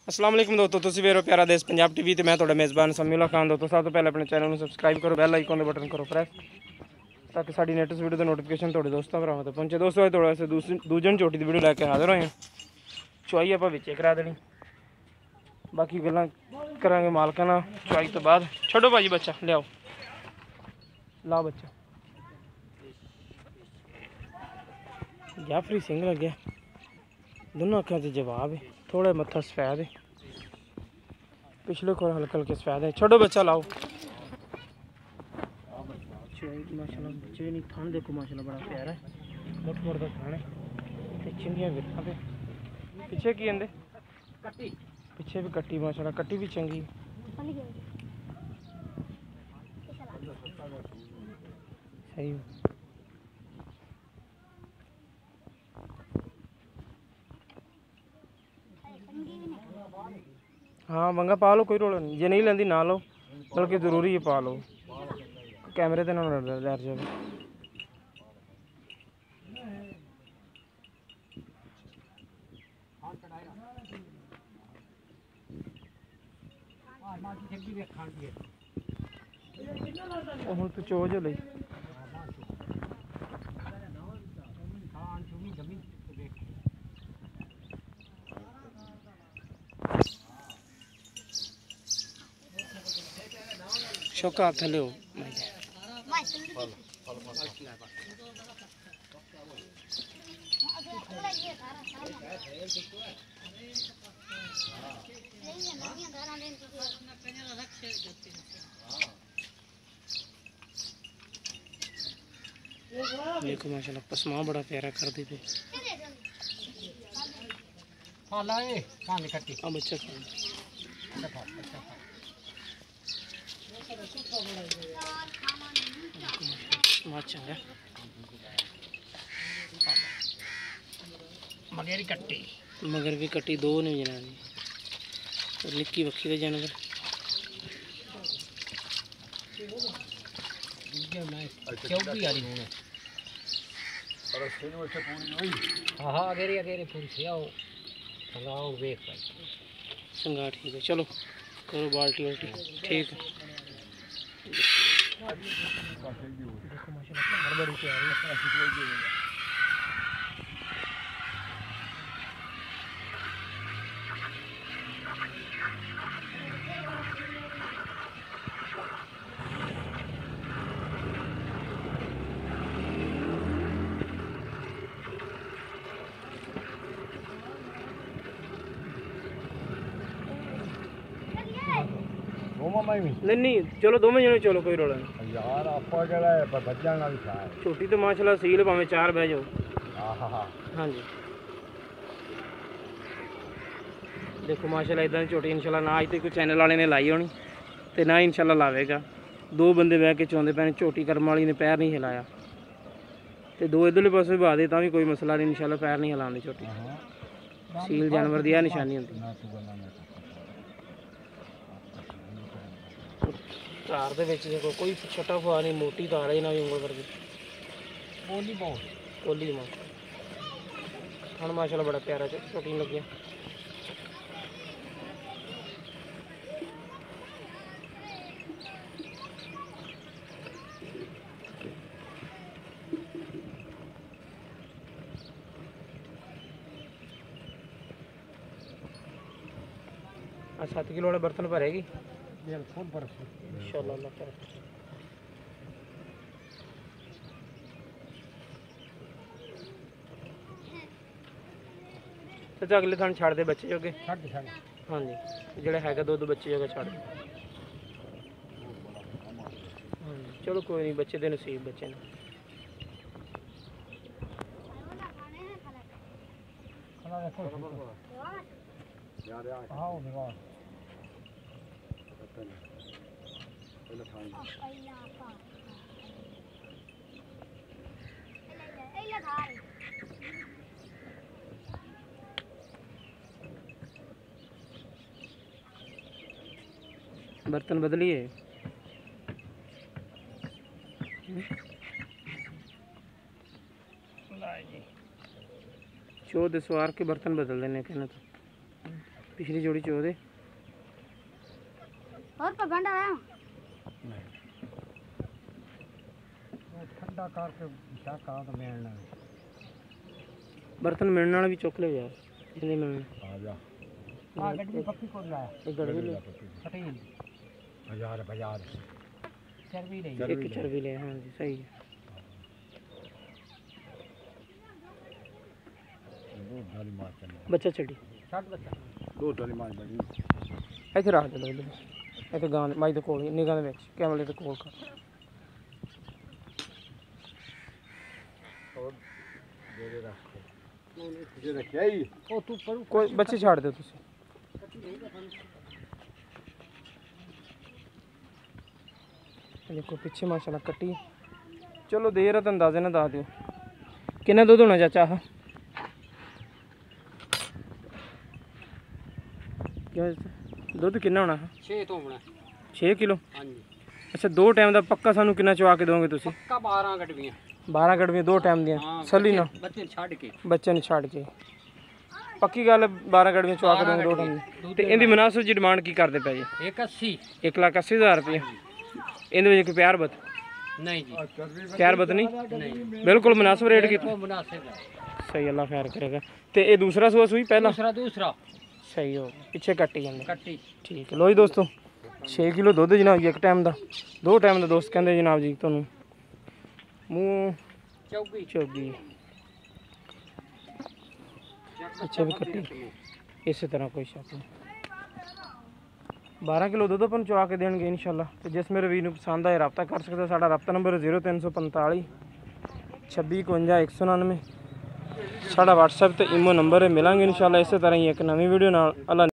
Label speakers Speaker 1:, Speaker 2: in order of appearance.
Speaker 1: अस्सलाम वालेकुम दोस्तों, तुसीं वेख रहे हो प्यारा देश पंजाब टीवी ते मैं तुहाडा मेज़बान समीउल्ला खान। दोस्तों सब तो पहले अपने चैनल को सबसक्राइब करो, बैल आइकन दे बटन करो प्रेस ताकि साडी लेटेस्ट वीडियो दी नोटिफिकेशन तुहाडे दोस्तों भरावां तक पहुंचे। दोस्तों अज तुहाडे वास्ते दूजन चोटी दी वीडियो लैके हाज़र होए हैं। चुआई आपां विचे करा देनी, बाकी गल्लां करांगे मालकां नाल चुआई तो बाद। छड्डो भाजी बच्चा लियाओ, ला बच्चा। जाफरी सिंह लग्या, दोनों अक्खां च जवाब है, थोड़ा मत्था सफेद है, पिछले को हल्का हल्के सफेद है। छोड़ो बच्चा लाओ। माशाल्लाह बच्चे नहीं थान देखो, माशाल्लाह बड़ा प्यारा है, मुठ मुठ का थान है, चंगियां गिरफा पे पिछे की आंदे कट्टी, पिछे भी कट्टी, माशाल्लाह कट्टी भी चंगी सही। हाँ मंगा पा लो, कोई रोला नहीं, जे नहीं लेंदी ना लो, बल्कि जरूरी है पा लो, कैमरे ते ना डर जाए। हम तो चो जो लई शौका थले हो देखो माशाल्लाह पसमा बड़ा प्यारा कर दी थे। हाँ लाए कहां कट्टी अब बच्चा खा चंगा मगर कट्टी, मगर भी कट्टी दो ने जना दी और निक्की बखी दे जानवर चौकी आ रही हूं। हाँ हाँ अगेरे अगेरे पूरी से आओ चलाओ वेख भाई संगा ठीक है। चलो करो बाल्टी वाल्टी ठीक है। देखो माशाल्लाह बड़ी प्यारी है। नहीं चलो दो जने चलो, कोई रोला नहीं यार, आपा केड़ा बच्चन वाली है छोटी तो माशाल्लाह सील भावें चार बह जाओ। हाँ जी देखो माशाल्लाह इदां दी छोटी इंशाल्लाह ना अज तक कोई चैनल वाले ने लाई होनी ते ना इंशाल्लाह लावेगा। दो बंदे बह के चौंदे पैने, झोटी कर्म वाली ने पैर नहीं हिलाया ते दो इधरले पासे भी बहा दे तां भी कोई मसला नहीं, इंशाल्लाह पैर नहीं हिलांदी झोटी। सील जानवर दी निशानी होंदी। धार दे विच देखो कोई छटा फुआ नहीं, मोटी धार है ना भी उंगल वर्गी बोली बहुत कोली मां हन माशाल्लाह बड़ा प्यारा छोटी लगे। आज 7 किलो वाला बर्तन भरेगी इंशाल्लाह अल्लाह करे। तो अगले थान छड़ दे बच्चे जोगे, हाँ जी जोड़ा है दो बच्चे जोगे छड़ दे। हाँ जी चलो कोई नहीं, बच्चे दे नसीब बच्चे ने। बर्तन बदलिए चौथ सवार के बर्तन बदल देने कहना तो पिछली जोड़ी चो दे
Speaker 2: और पगंड आया
Speaker 3: ठंडा करके शाका तो मिलना
Speaker 1: बर्तन मिलने वाला भी चुक ले यार इतने मिलने
Speaker 3: आ जा हां गड्डी पक्की को लाया
Speaker 1: एक गड़वी ले
Speaker 3: फटे बाजार बाजार चर्बी ले
Speaker 1: एक चर्बी ले हां जी सही है
Speaker 3: दो डाली मार चल
Speaker 1: बच्चा छड़ी
Speaker 3: छट बच्चा दो डाली मार बड़ी
Speaker 1: ਇੱਥੇ ਰੱਖ ਦੇ ਲੋ ਇੱਥੇ ਗਾਂ ਮਾਈ ਦੇ ਕੋਲ ਨਿਗਾਹ ਦੇ ਵਿੱਚ ਕੈਮਰੇ ਦੇ ਕੋਲ ਕਰ
Speaker 3: और दे दे रख तुझे रखिया ही ओ तू पर
Speaker 1: ਕੋਈ ਬੱਚੇ ਛੱਡ ਦਿਓ ਤੁਸੀਂ ਦੇਖੋ ਪਿੱਛੇ ਮਾਸ਼ਾਅੱਲਾ ਕੱਟੀ ਚਲੋ ਦੇਰ ਹੈ ਤਾਂ ਅੰਦਾਜ਼ੇ ਨਾਲ ਦੱਸ ਦਿਓ ਕਿੰਨਾ ਦੁੱਧ ਹੋਣਾ ਚਾਚਾ ਆਹ ਕਿਉਂ ਦੁੱਧ ਕਿੰਨਾ ਹੋਣਾ
Speaker 3: 6 तो होना
Speaker 1: 6 ਕਿਲੋ
Speaker 3: हां जी
Speaker 1: ਅੱਛਾ ਦੋ ਟਾਈਮ ਦਾ ਪੱਕਾ ਸਾਨੂੰ ਕਿੰਨਾ ਚਵਾ ਕੇ ਦੋਗੇ ਤੁਸੀਂ
Speaker 3: पक्का 12 गडवियां
Speaker 1: 12 ਗੜਵੀਆਂ ਦੋ ਟਾਈਮ ਦੀਆਂ ਸੱਲੀ ਨਾ
Speaker 3: बच्चे छाड़ के
Speaker 1: ਬੱਚੇ ਨੂੰ ਛੱਡ ਕੇ ਪੱਕੀ ਗੱਲ 12 ਗੜਵੀਆਂ ਚਵਾ ਕੇ ਦੋਗੇ ਦੋ ਟਾਈਮ ਦੀ। ਤੇ ਇਹਦੀ ਮੁਨਾਸਬ ਜੀ ਡਿਮਾਂਡ ਕੀ ਕਰਦੇ ਪਏ ਜੀ
Speaker 3: 81
Speaker 1: 1,80,000 ਰੁਪਏ ਇਹਦੇ ਵਿੱਚ ਕੋਈ ਪਿਆਰ ਬਤ
Speaker 3: नहीं जी
Speaker 1: ਪਿਆਰ ਬਤ ਨਹੀਂ
Speaker 3: नहीं
Speaker 1: ਬਿਲਕੁਲ ਮੁਨਾਸਬ ਰੇਟ ਕੀਤਾ
Speaker 3: को मुनासिब है
Speaker 1: ਸਹੀ ਅੱਲਾ ਖੈਰ ਕਰੇਗਾ ਤੇ ਇਹ ਦੂਸਰਾ ਸੂਆ ਸੂਈ ਪਹਿਲਾ
Speaker 3: दूसरा
Speaker 1: ਸਹੀ ਹੋ ਗਿਆ, ਪਿੱਛੇ ਕੱਟੀ ਜਾਂਦੇ
Speaker 3: कट्टी
Speaker 1: ਠੀਕ ਹੈ ਲੋ ਜੀ ਦੋਸਤੋ 6 ਕਿਲੋ ਦੁੱਧ ਜਨਾਬ ਜੀ ਇੱਕ ਟਾਈਮ ਦਾ ਦੋ ਟਾਈਮ ਦਾ ਦੋਸਤ ਕਹਿੰਦੇ ਜਨਾਬ ਜੀ ਤੁਹਾਨੂੰ ਮੂੰਹ
Speaker 3: 24
Speaker 1: ਚੌਗੀ ਪਿੱਛੇ ਵੀ ਕੱਟੀ ਇਸੇ ਤਰ੍ਹਾਂ ਕੋਈ ਸ਼ੱਕ ਨਹੀਂ 12 ਕਿਲੋ ਦੁੱਧ ਆਪਾਂ ਨੂੰ ਚਵਾ ਕੇ ਦੇਣਗੇ ਇਨਸ਼ਾਅੱਲਾ ਤੇ ਜਿਸ ਮੇਰੇ ਵੀਰ ਨੂੰ ਪਸੰਦ ਆਏ ਰਾਬਤਾ ਕਰ ਸਕਦਾ ਸਾਡਾ ਰਾਬਤਾ ਨੰਬਰ 0345 2651 199 ਸਾਡਾ WhatsApp ਤੇ ਈਮੋ ਨੰਬਰ ਹੈ ਮਿਲਾਂਗੇ ਇਨਸ਼ਾਅੱਲਾ ਇਸੇ ਤਰ੍ਹਾਂ ਹੀ ਇੱਕ ਨਵੀਂ ਵੀਡੀਓ ਨਾਲ ਅੱਲਾ